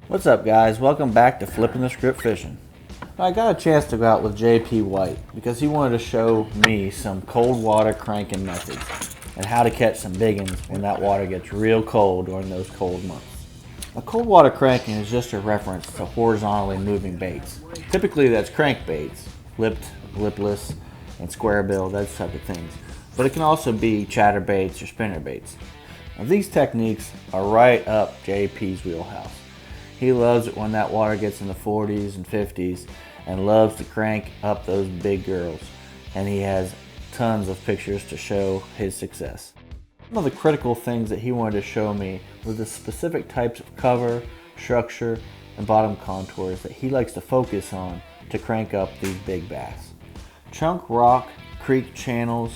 What's up, guys? Welcome back to Flipping the Script Fishing. I got a chance to go out with JP White because he wanted to show me some cold water cranking methods and how to catch some big ones when that water gets real cold during those cold months. A cold water cranking is just a reference to horizontally moving baits. Typically that's crankbaits, lipped, lipless, and square bill, those type of things. But it can also be chatterbaits or spinnerbaits. Now, these techniques are right up JP's wheelhouse. He loves it when that water gets in the 40s and 50s and loves to crank up those big girls. And he has tons of pictures to show his success. One of the critical things that he wanted to show me were the specific types of cover, structure, and bottom contours that he likes to focus on to crank up these big bass. Chunk rock, creek channels,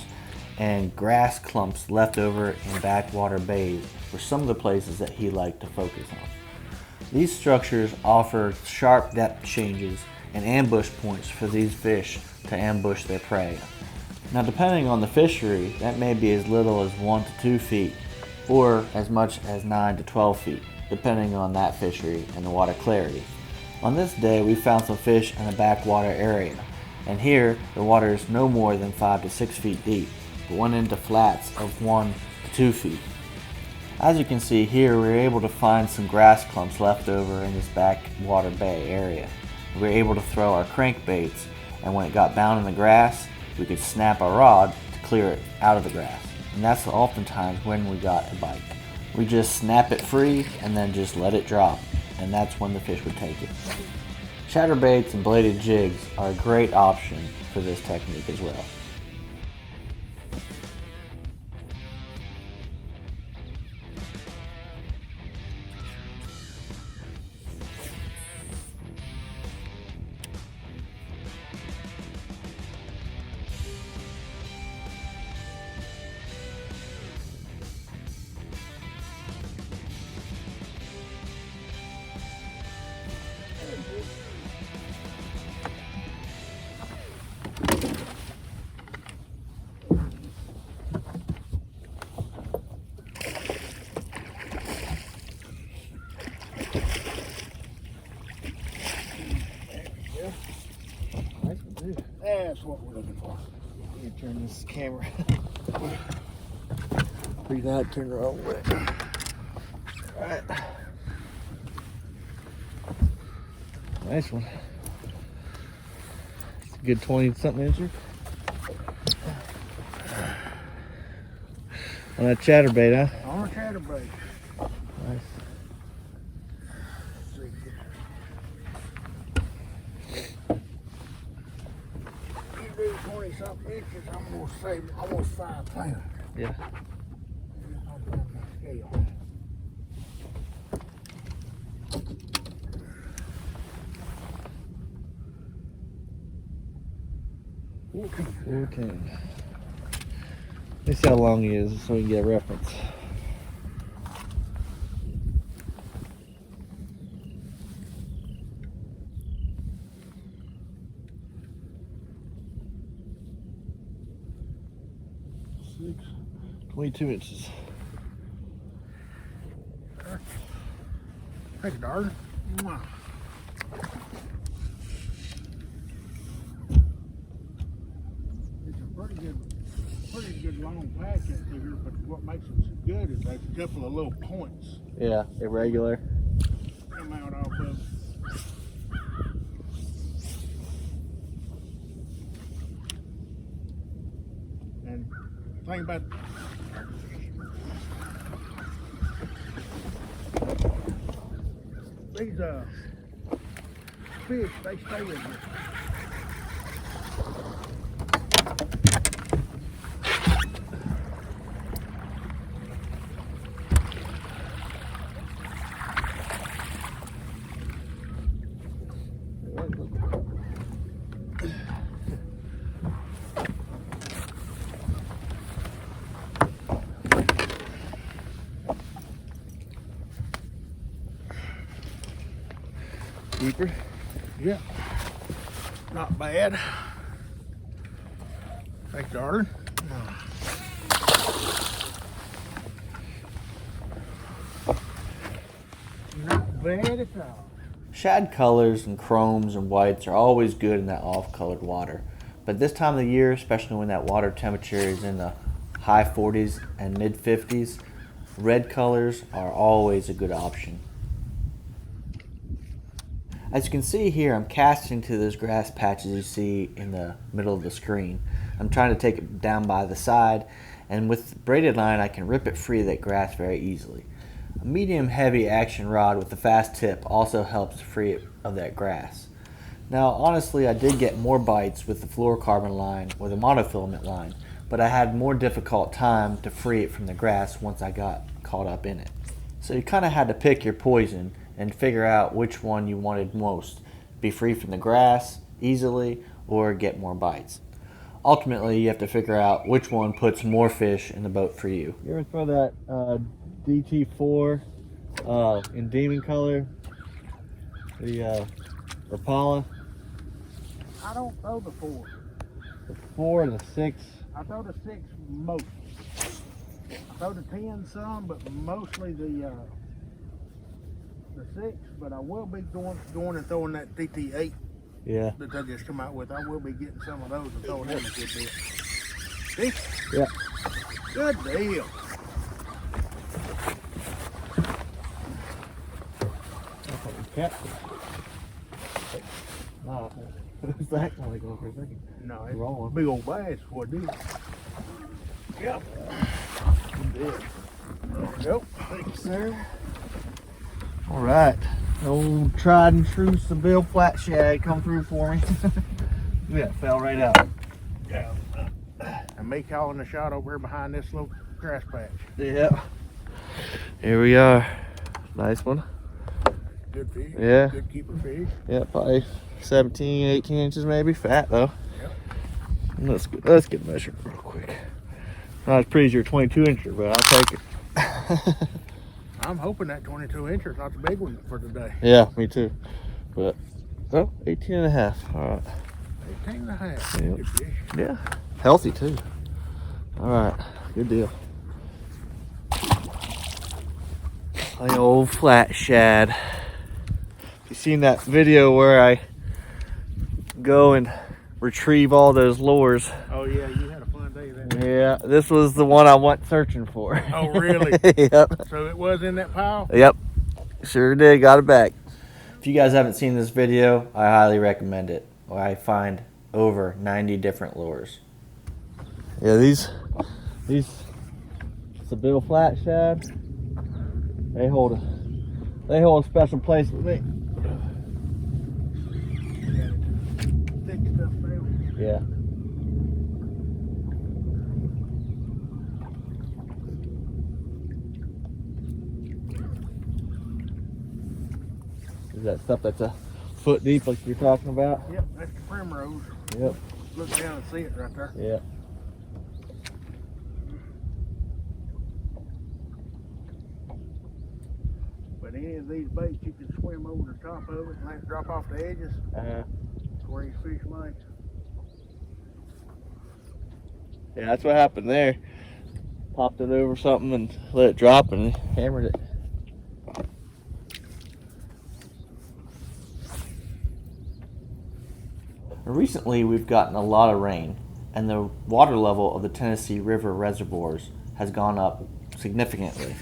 and grass clumps left over in backwater bays were some of the places that he liked to focus on. These structures offer sharp depth changes and ambush points for these fish to ambush their prey. Now, depending on the fishery, that may be as little as 1 to 2 feet or as much as 9 to 12 feet, depending on that fishery and the water clarity. On this day, we found some fish in a backwater area, and here the water is no more than 5 to 6 feet deep, but went into flats of 1 to 2 feet. As you can see here, we were able to find some grass clumps left over in this backwater bay area. We were able to throw our crankbaits, and when it got bound in the grass, we could snap our rod to clear it out of the grass. And that's oftentimes when we got a bite. We just snap it free and then just let it drop, and that's when the fish would take it. Chatterbaits and bladed jigs are a great option for this technique as well. That's what we're looking for. Let me turn this camera. Breathe out, turn the wrong way. Alright. Nice one. It's a good 20-something incher. On that chatterbait, huh? On a chatterbait. Nice. You do 20-something inches, I'm gonna save almost 5 pounds. Yeah. I'll put on my scale. Okay. Let's see how long he is so we can get a reference. Six. 22 inches. Thank you, darling. Mwah. It's a pretty good long patch up here, but what makes it so good is there's a couple of little points Yeah, irregular. come out off of it. And the thing about these fish, they stay in here. Deeper. Yeah, not bad. Thanks, darling. You know, very tall. Shad colors and chromes and whites are always good in that off-colored water. But this time of the year, especially when that water temperature is in the high 40s and mid 50s, red colors are always a good option. As you can see here, I'm casting to those grass patches you see in the middle of the screen. I'm trying to take it down by the side, and with braided line I can rip it free of that grass very easily. A medium heavy action rod with a fast tip also helps free it of that grass. Now honestly, I did get more bites with the fluorocarbon line or the monofilament line, but I had more difficult time to free it from the grass once I got caught up in it. So you kind of had to pick your poison and figure out which one you wanted most. Be free from the grass easily or get more bites. Ultimately, you have to figure out which one puts more fish in the boat for you. You ever throw that DT4 in demon color? The Rapala? I don't throw the 4. The 4 and the 6? I throw the 6 most. I throw the 10 some, but mostly the 6. But I will be going and throwing that DT8 Yeah. that they just come out with. I will be getting some of those and throwing them a good bit. See? Yeah. Good deal. Captain. Nah, who's that going to go for a second? No, it's Rolling. big old bass for it is. Yep. Good deal. Yep. Thank you, sir. All right, old tried and true Seville flat shad come through for me. Yeah, fell right out. Yeah. And me calling the shot over here behind this little grass patch. Yeah. Here we are. Nice one. Good fish. Yeah. Good keeper fish. Yeah, probably 17, 18 inches maybe. Fat though. Yep. Let's get measured real quick. Not as pretty as your 22 incher, but I'll take it. I'm hoping that 22 incher is not the big one for today. Yeah, me too. But, oh, 18 and a half. All right. 18 and a half. Yep. Good fish. Yeah, healthy too. All right, good deal. The old flat shad. You seen that video where I go and retrieve all those lures? Oh yeah, you had a fun day then. Yeah, this was the one I went searching for. Oh really? Yep. So it was in that pile? Yep. Sure did. Got it back. If you guys haven't seen this video, I highly recommend it. I find over 90 different lures. Yeah, these Seville flat shad, they hold a special place with me. Thick stuff there. Yeah. Is that stuff that's a foot deep like you're talking about? Yep, that's the primrose. Yep. Look down and see it right there. Yeah. But any of these baits, you can swim over the top of it and let it drop off the edges. Uh-huh. That's where these fish make. Yeah, that's what happened there. Popped it over something and let it drop and hammered it. Recently, we've gotten a lot of rain, and the water level of the Tennessee River reservoirs has gone up significantly.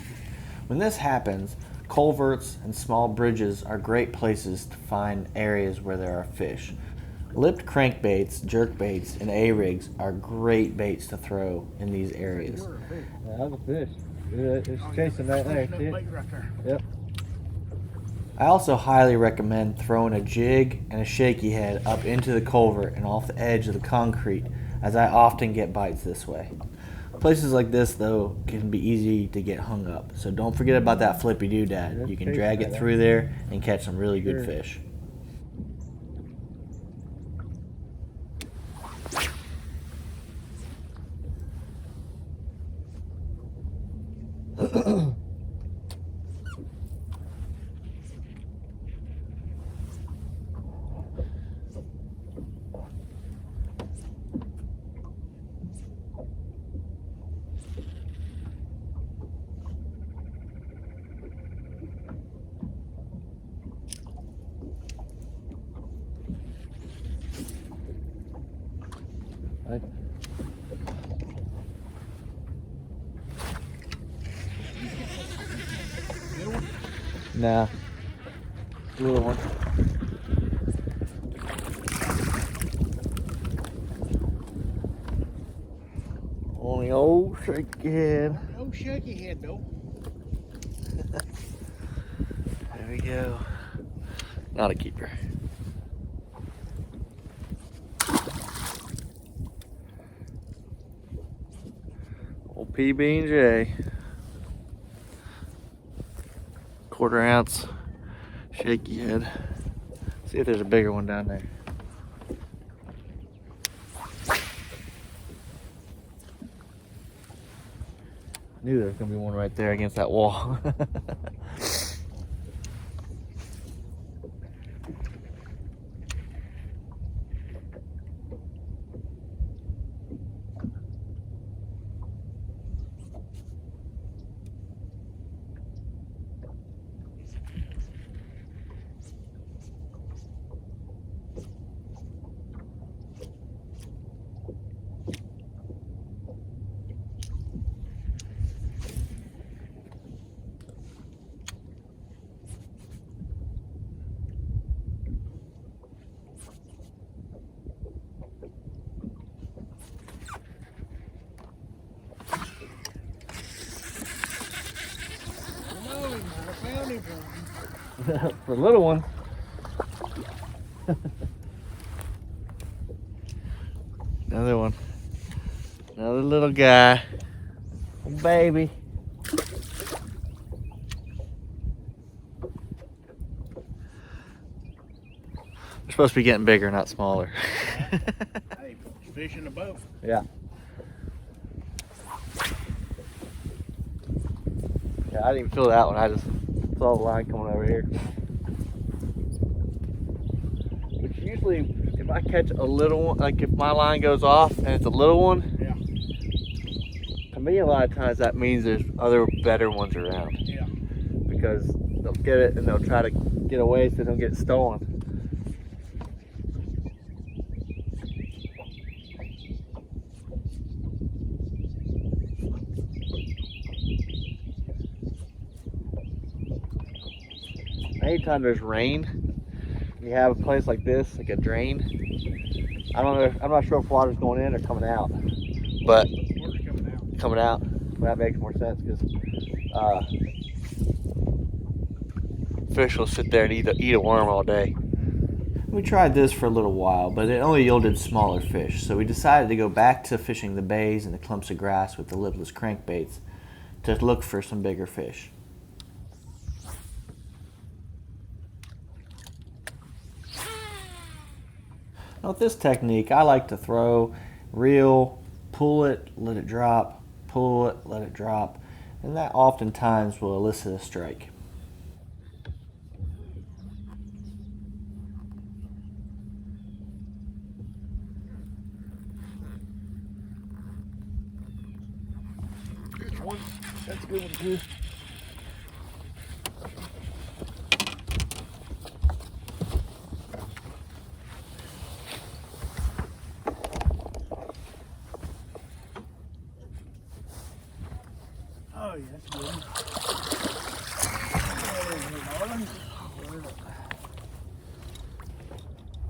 When this happens, culverts and small bridges are great places to find areas where there are fish. Lipped crankbaits, jerkbaits, and A-rigs are great baits to throw in these areas. Yeah, that was a fish. It's chasing right there. See it? Right there. Yep. I also highly recommend throwing a jig and a shaky head up into the culvert and off the edge of the concrete, as I often get bites this way. Places like this, though, can be easy to get hung up, so don't forget about that flippy doodad. You can drag it through there and catch some really good fish. Nah. Little one. Only old shaky head. Oh, shaky head though. There we go. Not a keeper. Old PB&J. 1/4 ounce shaky head. See if there's a bigger one down there. Knew there was gonna be one right there against that wall. I found him. For a little one. Another one. Another little guy. Oh, baby. They're supposed to be getting bigger, not smaller. Hey, fish in the boat. Yeah. Yeah, I didn't even feel that one. I just saw the line coming over here. Which usually, if I catch a little one, like if my line goes off and it's a little one, Yeah. to me a lot of times that means there's other better ones around. Yeah. Because they'll get it and they'll try to get away so they don't get stolen. Anytime there's rain, you have a place like this, like a drain. I don't know. I'm not sure if water's going in or coming out, but Water's coming out. coming out. Well, that makes more sense because fish will sit there and eat a worm all day. We tried this for a little while, but it only yielded smaller fish, so we decided to go back to fishing the bays and the clumps of grass with the lipless crankbaits to look for some bigger fish. Now with this technique, I like to throw, reel, pull it, let it drop, pull it, let it drop, and that oftentimes will elicit a strike. One, that's a good one too. Oh, yeah, that's good.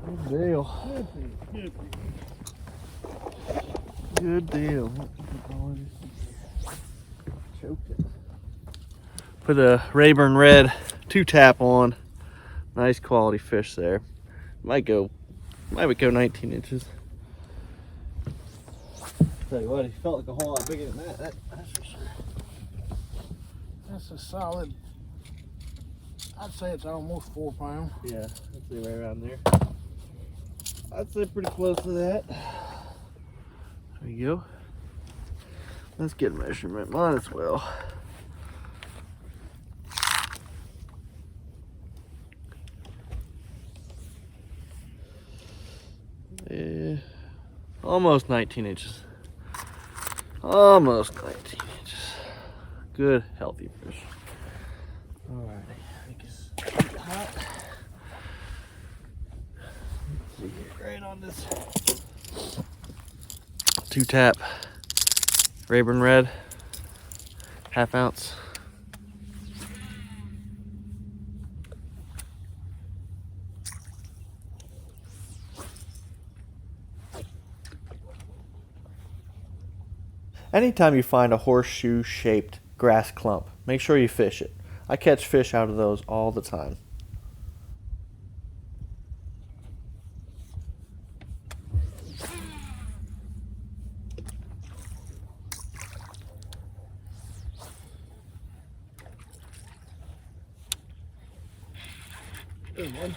Good deal. Good. Good deal. Choked it. Put a Rayburn Red 2-tap on. Nice quality fish there. Might go 19 inches. Tell you what, he felt like a whole lot bigger than that. That's for sure. That's a solid, I'd say it's almost 4 pounds. Yeah, I'd say right around there. I'd say pretty close to that. There you go. Let's get a measurement. Might as well. Yeah, almost 19 inches. Almost 19 inches. Good, healthy fish. Alright, I think it's hot. Let's see here, right on this 2-tap Rayburn Red, 1/2 ounce. Anytime you find a horseshoe-shaped grass clump, make sure you fish it. I catch fish out of those all the time. Good one.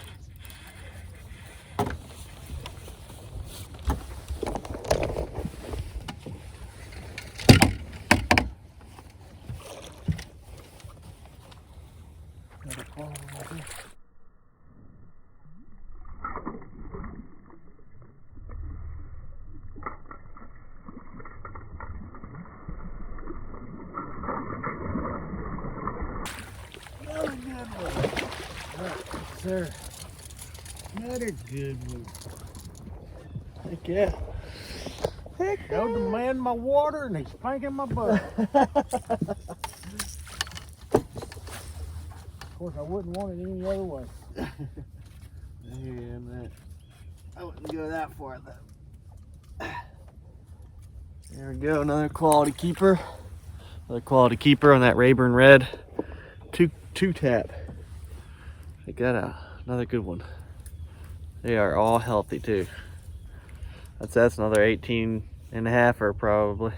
Another good one. Right, sir. Another good one. Heck yeah. Heck yeah. Showed the man my water and he's spanking my butt. Of course, I wouldn't want it any other way. Yeah, man. I wouldn't go that far though. There we go, another quality keeper. Another quality keeper on that Rayburn Red. Two tap. I got another good one. They are all healthy too. That's another 18 and a halfer probably.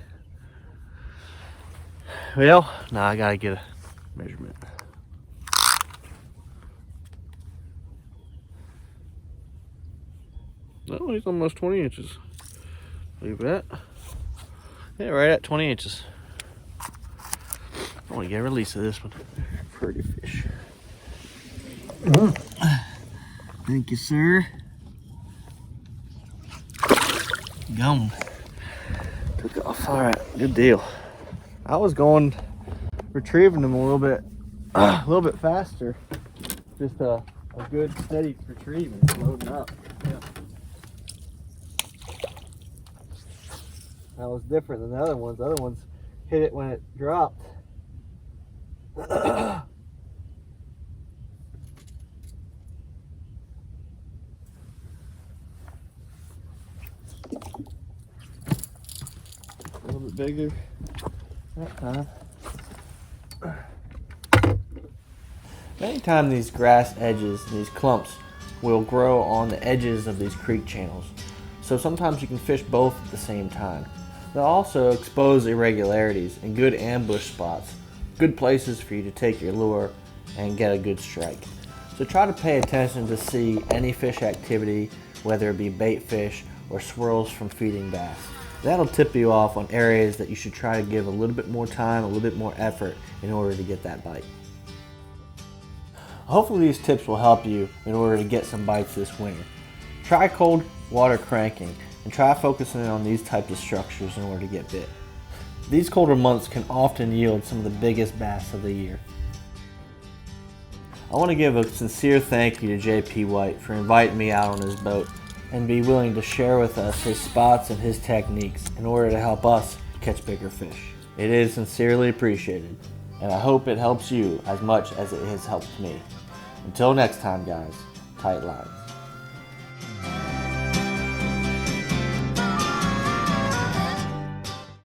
Well, now I gotta get a measurement. Oh, he's almost 20 inches. Look at that. Yeah, right at 20 inches. I want to get a release of this one. Pretty fish. Thank you, sir. Gone. Took off. All right, good deal. I was going retrieving them a little bit faster. Just a good steady retrieving, loading up. Yeah. That was different than the other ones. The other ones hit it when it dropped. A little bit bigger that time. Anytime these grass edges, these clumps, will grow on the edges of these creek channels. So sometimes you can fish both at the same time. They'll also expose irregularities and good ambush spots, good places for you to take your lure and get a good strike. So try to pay attention to see any fish activity, whether it be bait fish or swirls from feeding bass. That'll tip you off on areas that you should try to give a little bit more time, a little bit more effort in order to get that bite. Hopefully these tips will help you in order to get some bites this winter. Try cold water cranking and try focusing on these types of structures in order to get bit. These colder months can often yield some of the biggest bass of the year. I want to give a sincere thank you to JP White for inviting me out on his boat and be willing to share with us his spots and his techniques in order to help us catch bigger fish. It is sincerely appreciated, and I hope it helps you as much as it has helped me. Until next time, guys, tight lines.